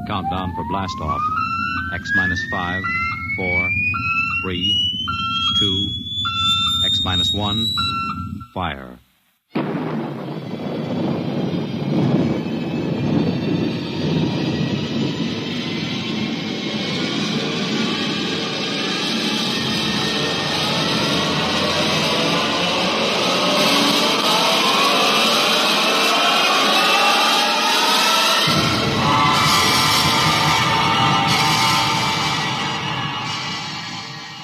countdown for blast off. X minus 5, 4, 3, 2, X minus 1, fire.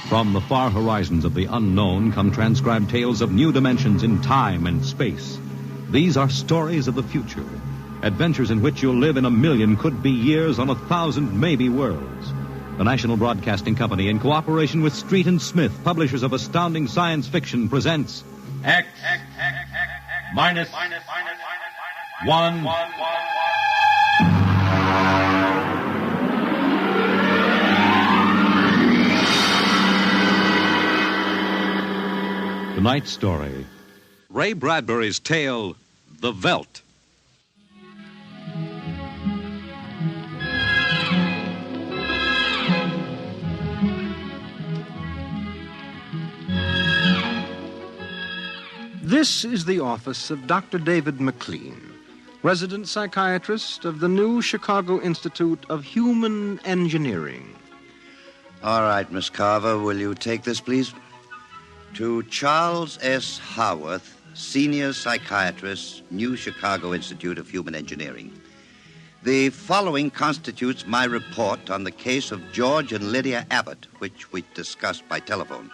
From the far horizons of the unknown come transcribed tales of new dimensions in time and space. These are stories of the future, adventures in which you'll live in a million could-be years on 1,000 maybe worlds. The National Broadcasting Company, in cooperation with Street and Smith, publishers of astounding science fiction, presents X minus 1. Tonight's story, Ray Bradbury's tale, The Veldt. This is the office of Dr. David McLean, resident psychiatrist of the new Chicago Institute of Human Engineering. All right, Miss Carver, will you take this, please? To Charles S. Haworth, senior psychiatrist, New Chicago Institute of Human Engineering. The following constitutes my report on the case of George and Lydia Abbott, which we discussed by telephone.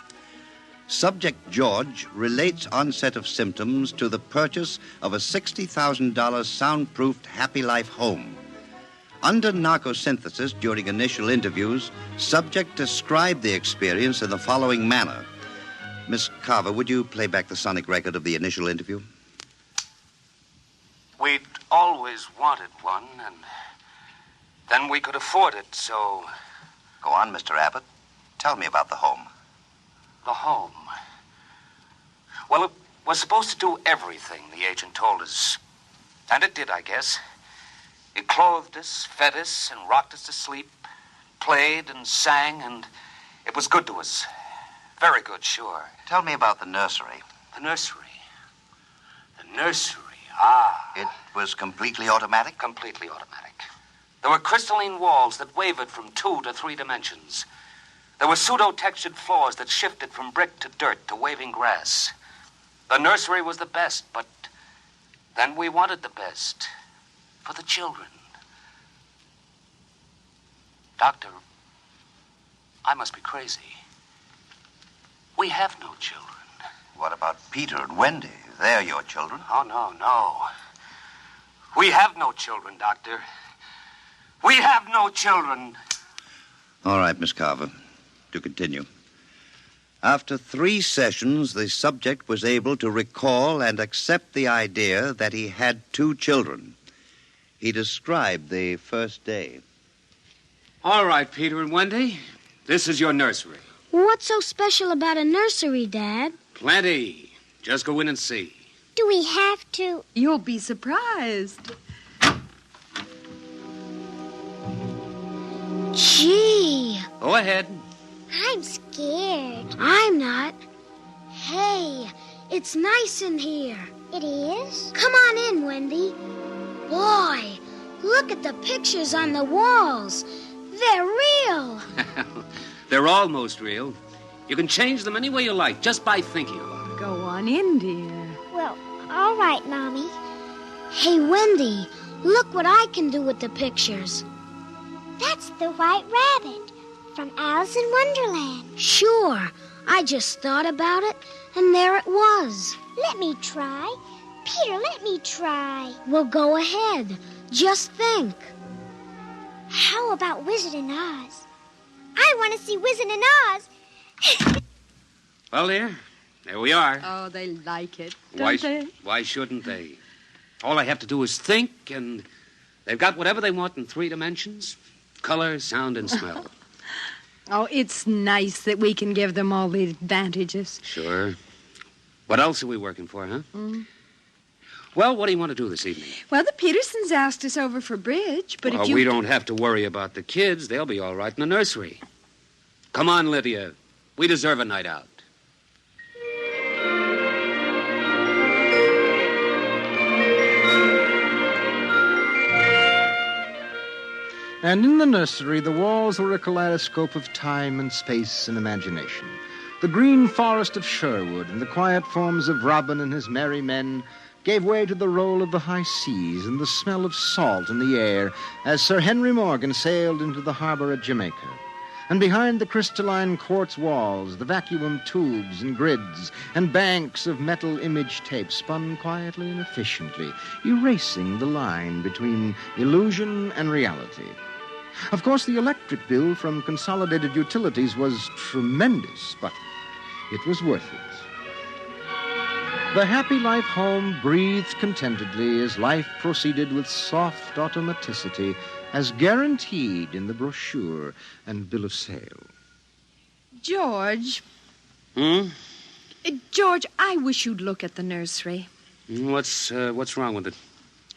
Subject George relates onset of symptoms to the purchase of a $60,000 soundproofed Happy Life home. Under narcosynthesis during initial interviews, subject described the experience in the following manner. Miss Carver, would you play back the sonic record of the initial interview? We'd always wanted one, and then we could afford it, so... Go on, Mr. Abbott. Tell me about the home. The home. Well, it was supposed to do everything, the agent told us. And it did, I guess. It clothed us, fed us, and rocked us to sleep, played and sang, and it was good to us. Very good, sure. Tell me about the nursery. The nursery. The nursery, ah. It was completely automatic? Completely automatic. There were crystalline walls that wavered from 2 to 3 dimensions. There were pseudo-textured floors that shifted from brick to dirt to waving grass. The nursery was the best, but then we wanted the best for the children. Doctor, I must be crazy. We have no children. What about Peter and Wendy? They're your children. Oh, no. We have no children, Doctor. We have no children. All right, Miss Carver. To continue. After 3 sessions, the subject was able to recall and accept the idea that he had 2 children. He described the first day. All right, Peter and Wendy. This is your nursery. What's so special about a nursery, Dad? Plenty. Just go in and see. Do we have to? You'll be surprised. Gee. Go ahead. I'm scared. I'm not. Hey, it's nice in here. It is? Come on in, Wendy. Boy, look at the pictures on the walls. They're real. They're almost real. You can change them any way you like, just by thinking about it. Go on in, dear. Well, all right, Mommy. Hey, Wendy, look what I can do with the pictures. That's the White Rabbit from Alice in Wonderland. Sure. I just thought about it, and there it was. Let me try. Peter, let me try. Well, go ahead. Just think. How about Wizard in Oz? I want to see Wizard in Oz. Well, dear, there we are. Oh, they like it, don't they? Why shouldn't they? All I have to do is think, and they've got whatever they want in 3 dimensions. Color, sound, and smell. Oh, it's nice that we can give them all the advantages. Sure. What else are we working for, huh? Well, what do you want to do this evening? Well, the Petersons asked us over for bridge, but if you... We don't have to worry about the kids. They'll be all right in the nursery. Come on, Lydia. We deserve a night out. And in the nursery, the walls were a kaleidoscope of time and space and imagination. The green forest of Sherwood and the quiet forms of Robin and his merry men gave way to the roll of the high seas and the smell of salt in the air as Sir Henry Morgan sailed into the harbor at Jamaica. And behind the crystalline quartz walls, the vacuum tubes and grids and banks of metal image tape spun quietly and efficiently, erasing the line between illusion and reality. Of course, the electric bill from Consolidated Utilities was tremendous, but it was worth it. The happy life home breathed contentedly as life proceeded with soft automaticity as guaranteed in the brochure and bill of sale. George. George, I wish you'd look at the nursery. What's wrong with it?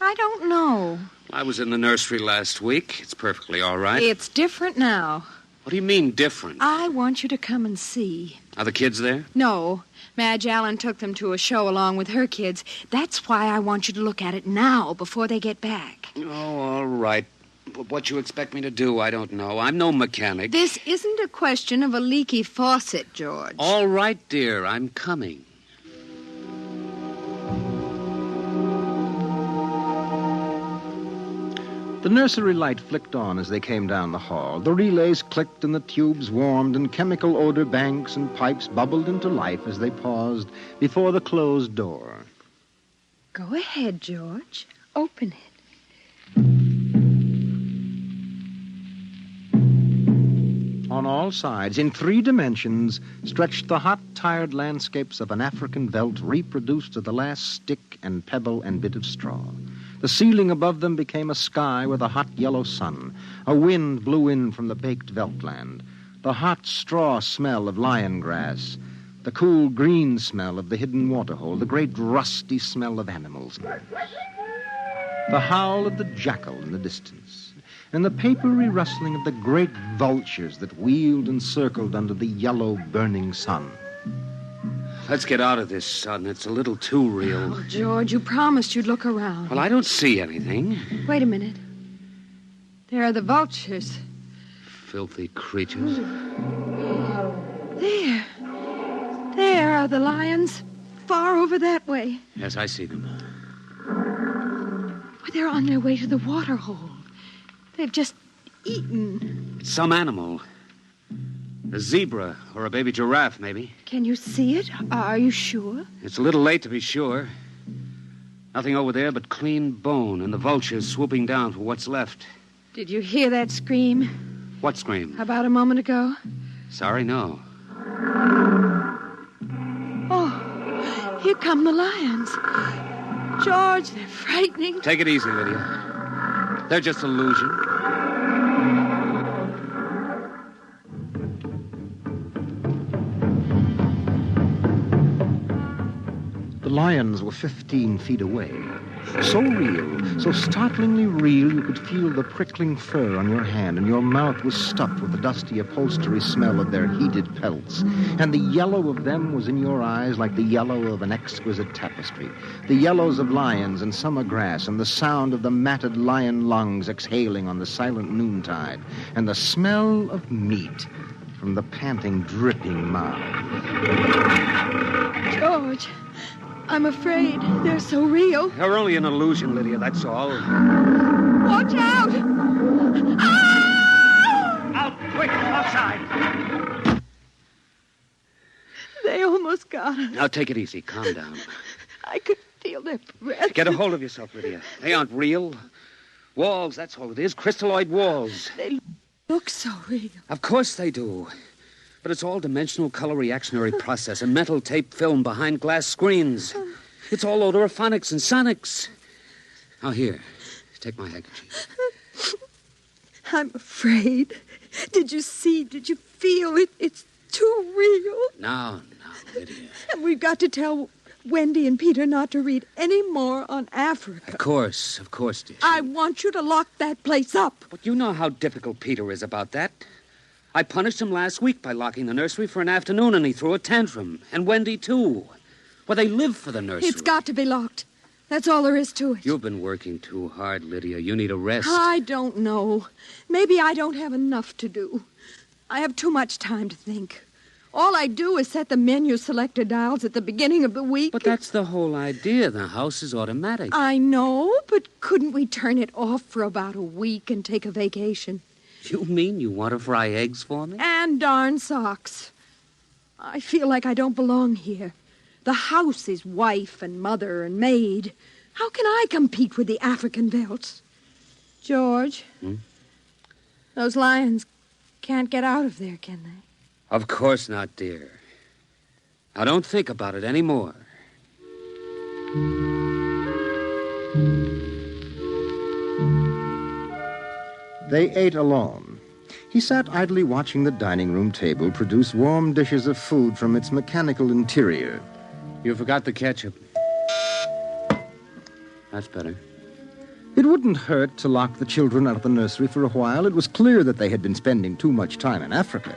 I don't know. I was in the nursery last week. It's perfectly all right. It's different now. What do you mean, different? I want you to come and see. Are the kids there? No. Madge Allen took them to a show along with her kids. That's why I want you to look at it now, before they get back. Oh, all right. But what you expect me to do, I don't know. I'm no mechanic. This isn't a question of a leaky faucet, George. All right, dear. I'm coming. The nursery light flicked on as they came down the hall. The relays clicked and the tubes warmed and chemical odor banks and pipes bubbled into life as they paused before the closed door. Go ahead, George. Open it. On all sides, in 3 dimensions, stretched the hot, tired landscapes of an African veldt reproduced to the last stick and pebble and bit of straw. The ceiling above them became a sky with a hot yellow sun. A wind blew in from the baked veltland. The hot straw smell of lion grass. The cool green smell of the hidden waterhole. The great rusty smell of animals. The howl of the jackal in the distance. And the papery rustling of the great vultures that wheeled and circled under the yellow burning sun. Let's get out of this sun. It's a little too real. Oh, George, you promised you'd look around. Well, I don't see anything. Wait a minute. There are the vultures. Filthy creatures. There are the lions. Far over that way. Yes, I see them. Well, they're on their way to the waterhole. They've just eaten. It's some animal. A zebra or a baby giraffe, maybe. Can you see it? Are you sure? It's a little late to be sure. Nothing over there but clean bone and the vultures swooping down for what's left. Did you hear that scream? What scream? About a moment ago. Sorry, no. Oh, here come the lions. George, they're frightening. Take it easy, Lydia. They're just illusion. The lions were 15 feet away. So real, so startlingly real, you could feel the prickling fur on your hand, and your mouth was stuffed with the dusty upholstery smell of their heated pelts. And the yellow of them was in your eyes like the yellow of an exquisite tapestry. The yellows of lions and summer grass, and the sound of the matted lion lungs exhaling on the silent noontide, and the smell of meat from the panting, dripping mouth. George, I'm afraid they're so real. They're only an illusion, Lydia, that's all. Watch out! Ah! Out, quick, outside! They almost got us. Now, take it easy, calm down. I could feel their breath. Get a hold of yourself, Lydia. They aren't real. Walls, that's all it is, crystalloid walls. They look so real. Of course they do. But it's all dimensional color reactionary process, a metal tape film behind glass screens. It's all odorophonics and sonics. Now, here, take my handkerchief. I'm afraid. Did you see? Did you feel it? It's too real. Now, Lydia. And we've got to tell Wendy and Peter not to read any more on Africa. Of course, dear. I want you to lock that place up. But you know how difficult Peter is about that. I punished him last week by locking the nursery for an afternoon, and he threw a tantrum. And Wendy, too. Well, they live for the nursery. It's got to be locked. That's all there is to it. You've been working too hard, Lydia. You need a rest. I don't know. Maybe I don't have enough to do. I have too much time to think. All I do is set the menu selector dials at the beginning of the week. But that's the whole idea. The house is automatic. I know, but couldn't we turn it off for about a week and take a vacation? You mean you want to fry eggs for me? And darn socks. I feel like I don't belong here. The house is wife and mother and maid. How can I compete with the African Veldts? George, those lions can't get out of there, can they? Of course not, dear. Now, don't think about it anymore. They ate alone. He sat idly watching the dining room table produce warm dishes of food from its mechanical interior. You forgot the ketchup. That's better. It wouldn't hurt to lock the children out of the nursery for a while. It was clear that they had been spending too much time in Africa.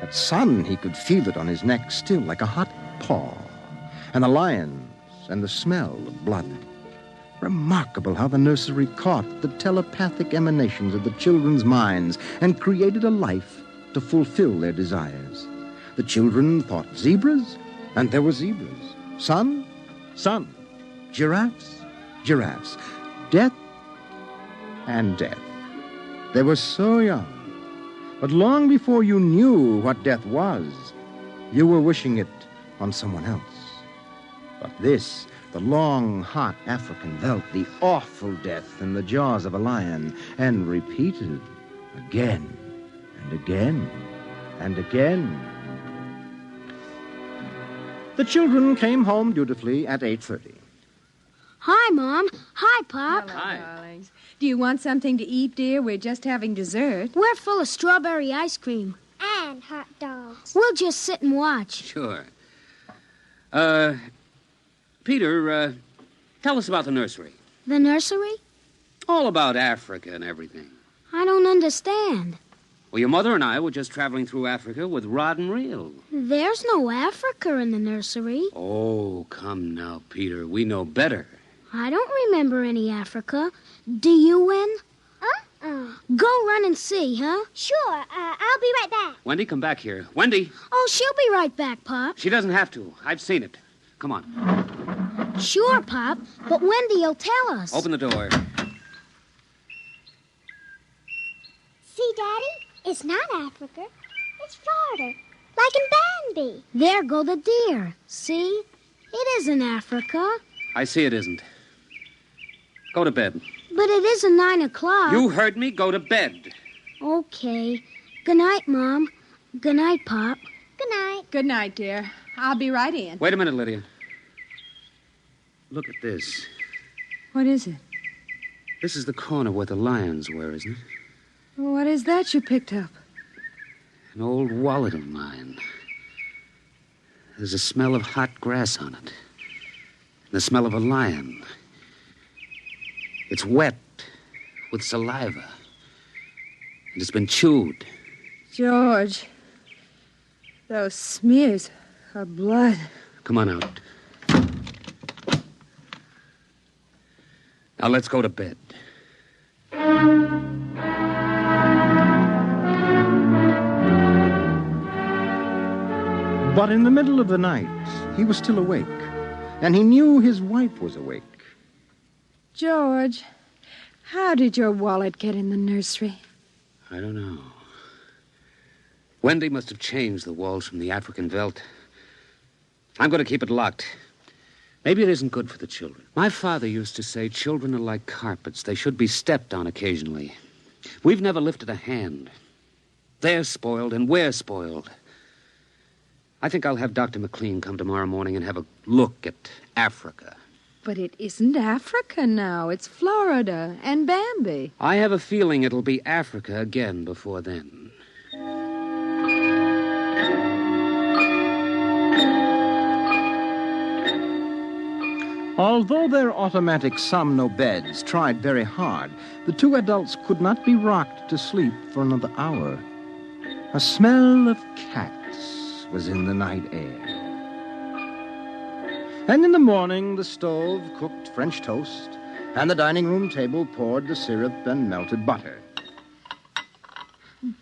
That sun, he could feel it on his neck still, like a hot paw. And the lions and the smell of blood. Remarkable how the nursery caught the telepathic emanations of the children's minds and created a life to fulfill their desires. The children thought zebras, and there were zebras. Sun, sun. Giraffes, giraffes. Death, and death. They were so young. But long before you knew what death was, you were wishing it on someone else. But this, the long, hot African veldt, the awful death in the jaws of a lion, and repeated again and again and again. The children came home dutifully at 8:30. Hi, Mom. Hi, Pop. Hi. Darlings. Do you want something to eat, dear? We're just having dessert. We're full of strawberry ice cream. And hot dogs. We'll just sit and watch. Sure. Peter, tell us about the nursery. The nursery? All about Africa and everything. I don't understand. Well, your mother and I were just traveling through Africa with rod and reel. There's no Africa in the nursery. Oh, come now, Peter. We know better. I don't remember any Africa. Do you, Wen? Go run and see, huh? Sure. I'll be right back. Wendy, come back here. Wendy! Oh, she'll be right back, Pop. She doesn't have to. I've seen it. Come on. Sure, Pop, but Wendy'll tell us. Open the door. See, Daddy? It's not Africa. It's Florida. Like in Bambi. There go the deer. See? It isn't Africa. I see it isn't. Go to bed. But it isn't 9 o'clock. You heard me. Go to bed. Okay. Good night, Mom. Good night, Pop. Good night. Good night, dear. I'll be right in. Wait a minute, Lydia. Look at this. What is it? This is the corner where the lions were, isn't it? What is that you picked up? An old wallet of mine. There's a smell of hot grass on it. The smell of a lion. It's wet with saliva. And it's been chewed. George, those smears are blood. Come on out. Now let's go to bed. But in the middle of the night, he was still awake, and he knew his wife was awake. George, how did your wallet get in the nursery? I don't know. Wendy must have changed the walls from the African veldt. I'm going to keep it locked. Maybe it isn't good for the children. My father used to say children are like carpets. They should be stepped on occasionally. We've never lifted a hand. They're spoiled and we're spoiled. I think I'll have Dr. McLean come tomorrow morning and have a look at Africa. But it isn't Africa now. It's Florida and Bambi. I have a feeling it'll be Africa again before then. Although their automatic somno beds tried very hard, the two adults could not be rocked to sleep for another hour. A smell of cats was in the night air. And in the morning, the stove cooked French toast, and the dining room table poured the syrup and melted butter.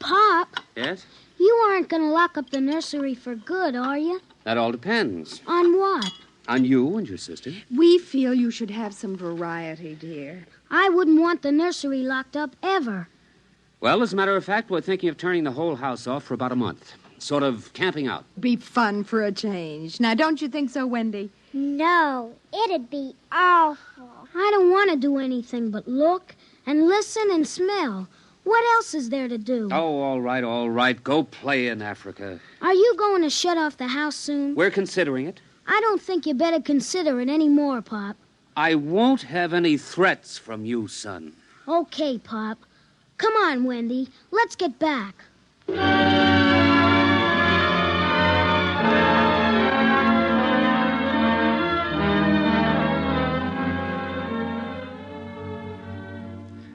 Pop, Yes? you aren't going to lock up the nursery for good, are you? That all depends. On what? On you and your sister. We feel you should have some variety, dear. I wouldn't want the nursery locked up ever. Well, as a matter of fact, we're thinking of turning the whole house off for about a month. Sort of camping out. Be fun for a change. Now, don't you think so, Wendy? No, it'd be awful. I don't want to do anything but look and listen and smell. What else is there to do? Oh, all right. Go play in Africa. Are you going to shut off the house soon? We're considering it. I don't think you better consider it any more, Pop. I won't have any threats from you, son. Okay, Pop. Come on, Wendy. Let's get back.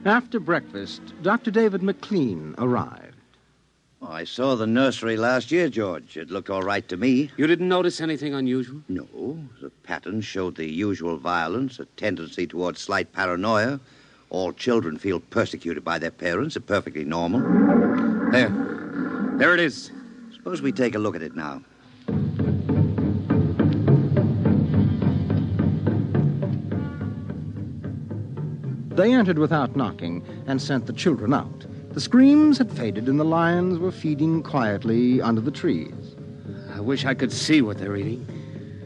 After breakfast, Dr. David McLean arrived. Oh, I saw the nursery last year, George. It looked all right to me. You didn't notice anything unusual? No, the pattern showed the usual violence, a tendency towards slight paranoia. All children feel persecuted by their parents. It's perfectly normal. There it is. Suppose we take a look at it now. They entered without knocking and sent the children out. The screams had faded and the lions were feeding quietly under the trees. I wish I could see what they're eating.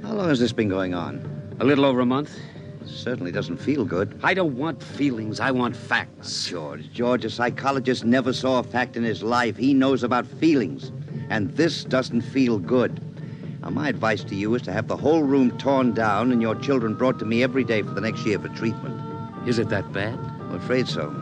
How long has this been going on? A little over a month. Certainly doesn't feel good. I don't want feelings. I want facts. George, a psychologist never saw a fact in his life. He knows about feelings. And this doesn't feel good. Now, my advice to you is to have the whole room torn down and your children brought to me every day for the next year for treatment. Is it that bad? I'm afraid so.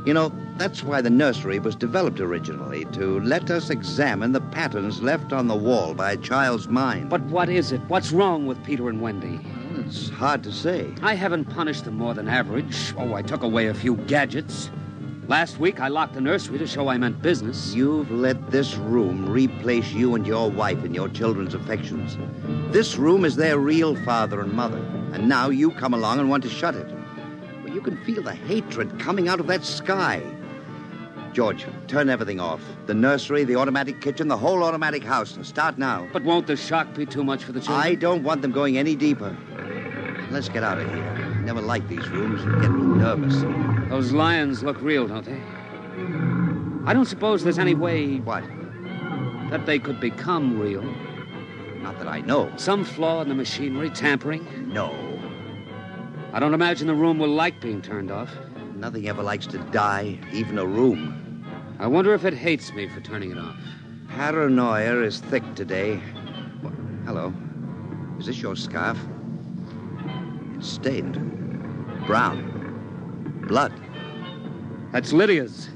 You know, that's why the nursery was developed originally, to let us examine the patterns left on the wall by a child's mind. But what is it? What's wrong with Peter and Wendy? Well, it's hard to say. I haven't punished them more than average. Oh, I took away a few gadgets. Last week, I locked the nursery to show I meant business. You've let this room replace you and your wife in your children's affections. This room is their real father and mother, and now you come along and want to shut it. Well, you can feel the hatred coming out of that sky. George, turn everything off. The nursery, the automatic kitchen, the whole automatic house. Start now. But won't the shock be too much for the children? I don't want them going any deeper. Let's get out of here. I never like these rooms. They get me nervous. Those lions look real, don't they? I don't suppose there's any way... What? That they could become real. Not that I know. Some flaw in the machinery, tampering? No. I don't imagine the room will like being turned off. Nothing ever likes to die, even a room. I wonder if it hates me for turning it off. Paranoia is thick today. Well, hello. Is this your scarf? It's stained. Brown. Blood. That's Lydia's.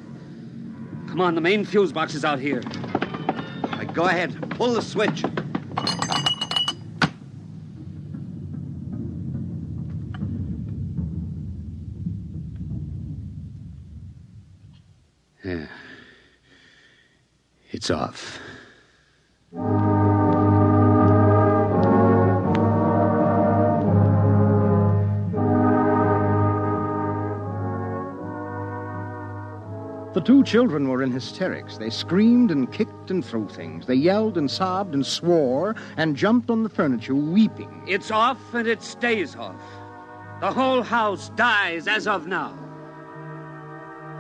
Come on, the main fuse box is out here. All right, go ahead. Pull the switch. Yeah. It's off. The two children were in hysterics. They screamed and kicked and threw things. They yelled and sobbed and swore and jumped on the furniture, weeping. It's off and it stays off. The whole house dies as of now.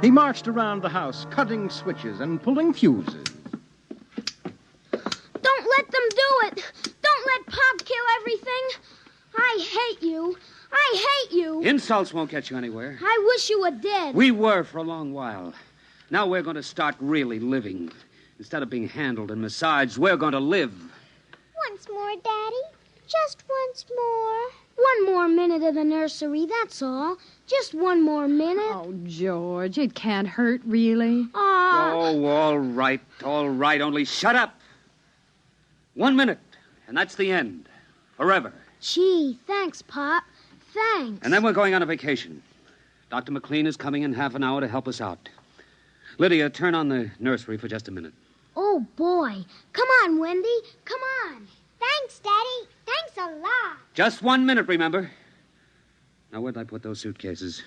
He marched around the house, cutting switches and pulling fuses. Don't let them do it. Don't let Pop kill everything. I hate you. I hate you. Insults won't get you anywhere. I wish you were dead. We were for a long while. Now we're going to start really living. Instead of being handled and massaged, we're going to live. Once more, Daddy. Just once more. One more minute of the nursery, that's all. Just one more minute. Oh, George, it can't hurt, really. Oh, all right. Only shut up. 1 minute, and that's the end. Forever. Gee, thanks, Pop. Thanks. And then we're going on a vacation. Dr. McLean is coming in half an hour to help us out. Lydia, turn on the nursery for just a minute. Oh, boy. Come on, Wendy. Come on. Thanks, Daddy. Thanks a lot. Just 1 minute, remember? Now, where'd I put those suitcases?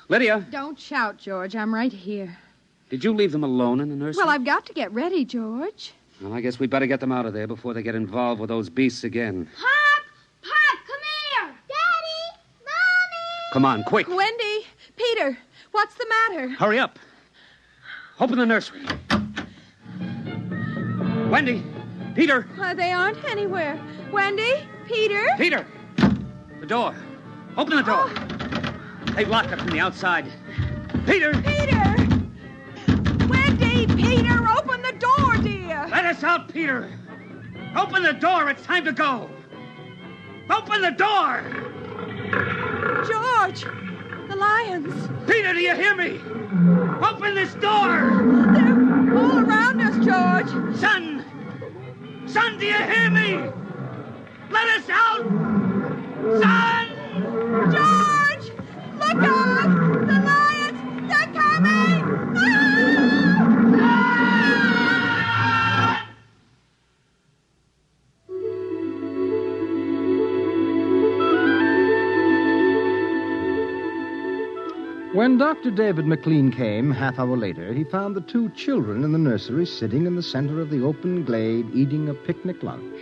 Lydia! Don't shout, George. I'm right here. Did you leave them alone in the nursery? Well, I've got to get ready, George. Well, I guess we better get them out of there before they get involved with those beasts again. Pop! Pop, come here! Daddy! Mommy! Come on, quick. Wendy! Peter! What's the matter? Hurry up. Open the nursery. Wendy! Peter! They aren't anywhere. Wendy? Peter? Peter! The door. Open the door. They've locked it from the outside. Peter! Peter! Wendy! Peter! Open the door, dear! Let us out, Peter! Open the door. It's time to go. Open the door! George! The lions! Peter, do you hear me? Open this door! They're all around us, George! Son! Son, do you hear me? Let us out! Son! George! Look out! The lions! They're coming! Ah! When Dr. David McLean came, half hour later, he found the two children in the nursery sitting in the center of the open glade eating a picnic lunch.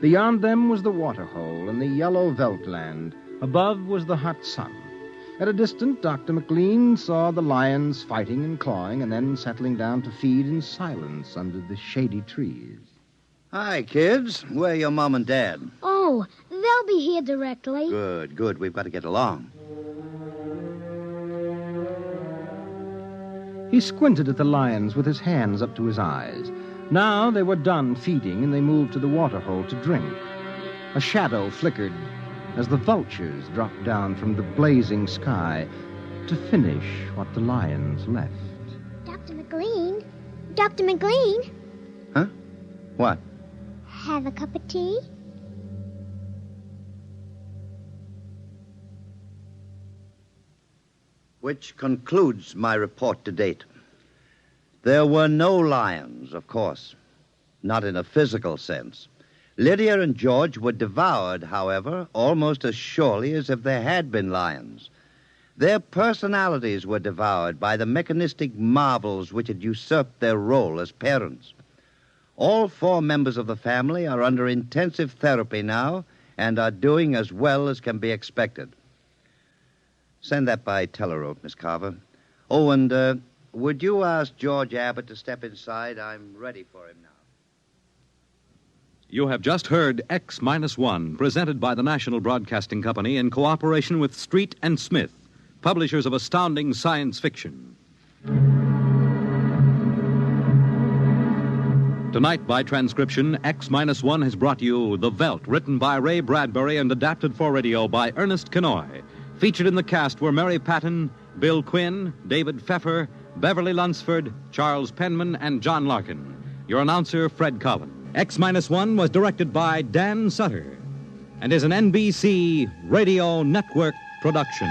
Beyond them was the waterhole and the yellow Veldt land. Above was the hot sun. At a distance, Dr. McLean saw the lions fighting and clawing and then settling down to feed in silence under the shady trees. Hi, kids. Where are your mom and dad? Oh, they'll be here directly. Good, good. We've got to get along. He squinted at the lions with his hands up to his eyes. Now they were done feeding, and they moved to the waterhole to drink. A shadow flickered as the vultures dropped down from the blazing sky to finish what the lions left. Dr. McLean? Dr. McLean? Huh? What? Have a cup of tea? Which concludes my report to date. There were no lions, of course. Not in a physical sense. Lydia and George were devoured, however, almost as surely as if there had been lions. Their personalities were devoured by the mechanistic marvels which had usurped their role as parents. All four members of the family are under intensive therapy now and are doing as well as can be expected. Send that by telerope, Miss Carver. Oh, and would you ask George Abbott to step inside? I'm ready for him now. You have just heard X-1, presented by the National Broadcasting Company in cooperation with Street and Smith, publishers of astounding science fiction. Tonight, by transcription, X-1 has brought you The Veldt, written by Ray Bradbury and adapted for radio by Ernest Kenoy. Featured in the cast were Mary Patton, Bill Quinn, David Pfeffer, Beverly Lunsford, Charles Penman, and John Larkin. Your announcer, Fred Collin. X-1 was directed by Dan Sutter and is an NBC Radio Network production.